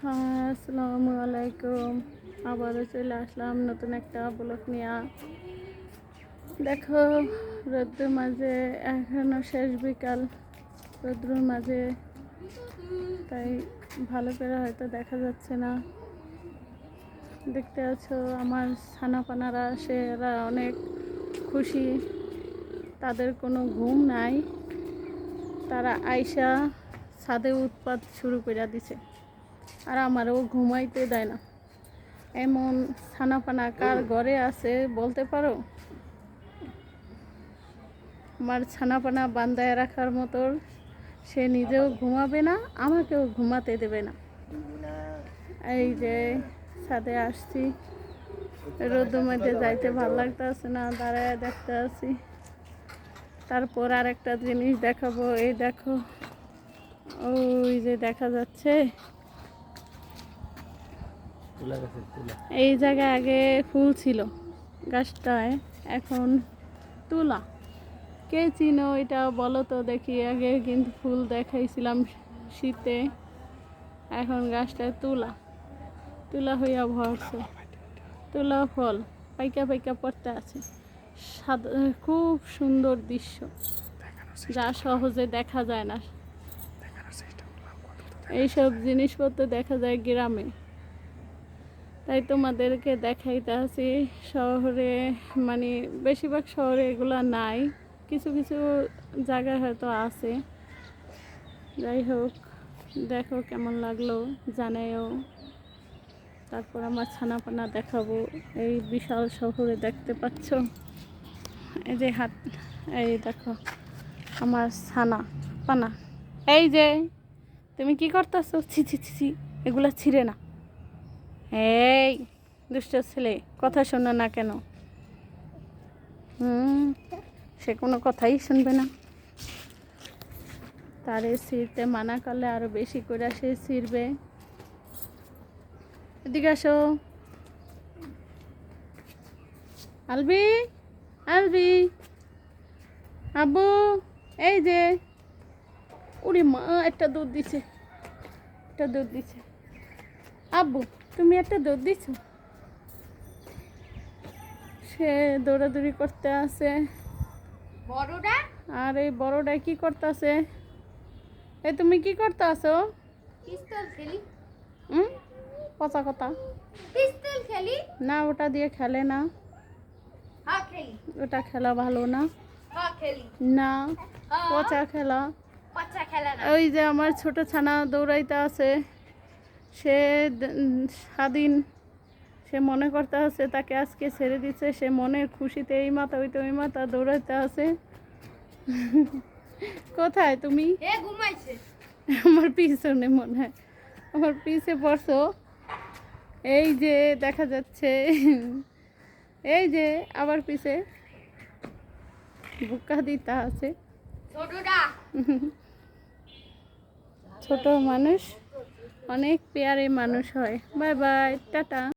আসসালামু আলাইকুম। আবারও চলে আসলাম নতুন একটা ব্লগ নিয়ে। দেখো রোদ্রের মাঝে এখনো শেষ বিকাল, রোদ্রের মাঝে তাই ভালো করে হয়তো দেখা যাচ্ছে না। দেখতে আছো আমার ছানাপানারা, সেরা অনেক খুশি, তাদের কোনো ঘুম নাই। তারা আইসা ছাদে উৎপাত শুরু করে দিছে, আর আমারও ঘুমাইতে দেয় না। এমন ছানাপানা কার ঘরে আছে বলতে পারো? আমার ছানাপানা বান্ধায় রাখার মতো সে নিজেও ঘুমাবে না, আমাকেও ঘুমাতে দেবে না। এই যে ছাদে আসছি, রোদের মধ্যে যাইতে ভালো লাগতেছে না, দাঁড়ায় দেখতে আছি। তারপর আর একটা জিনিস দেখাবো, এই দেখো ওই যে দেখা যাচ্ছে, এই জায়গায় আগে ফুল ছিল গাছটায়, এখন তুলা। কে চিনো এটা বলো তো দেখি? আগে কিন্তু ফুল দেখাইছিলাম শীতে, এখন গাছটায় তুলা তুলা হইয়া ভরছে। তুলা ফল পাইকা পাইকা পড়তে আছে। সাদা, খুব সুন্দর দৃশ্য, যা সহজে দেখা যায় না। এইসব জিনিসপত্র দেখা যায় গ্রামে, তাই তোমাদেরকে দেখাইতে আছি। শহরে মানে বেশিরভাগ শহরে এগুলো নাই, কিছু কিছু জায়গায় হয়তো আছে। যাই হোক, দেখো কেমন লাগলো জানাইও। তারপর আমার ছানাপানা দেখাবো। এই বিশাল শহরে দেখতে পাচ্ছ, এই যে হাত, এই দেখো আমার ছানা পানা। এই যে তুমি কি করতেছো? ছি ছি ছি, এগুলা ছিঁড়ে না। এই দুষ্ট ছেলে, কথা শোনো না কেন? সে কোনো কথাই শুনবে না। তারে ছিঁড়তে মানা করলে আরো বেশি করে সে ছিঁড়বে। এদিকে আসো আলবি, আলবি, আব্বু, এই যে উড়ি মা, একটা দুধ দিছে, একটা দুধ দিছে। আব্বু তুমি একটা দুধ দিছ। সে দৌড়াদৌড়ি করতে আছে বড়টা, আর এই বড়টা কি করতেছে? এই তুমি কি করতে আছো? পিস্তল খেলি। পচা কথা, পিস্তল খেলি না, ওটা দিয়ে খেলে না। হ্যাঁ খেলি, ওটা খেলা ভালো না। হ্যাঁ খেলি না, পচা খেলা, পচা খেলা না। ওই যে আমার ছোট ছানা দৌড়াইতে আছে, সে স্বাধীন, সে মনে করতে আছে তাকে আজকে ছেড়ে দিচ্ছে। সে মনের খুশিতে এই মাথা হইতে ওই মাথা দৌড়াইতে আছে। কোথায় তুমি? ঘুমাইছে আমার পিছনে, মনে হয় আমার পিছে পড়ছো। এই যে দেখা যাচ্ছে, এই যে আবার পিছে বুকা দিতে আছে। ছোট মানুষ অনেক পেয়ারে মানুষ হয়। Bye bye, tata.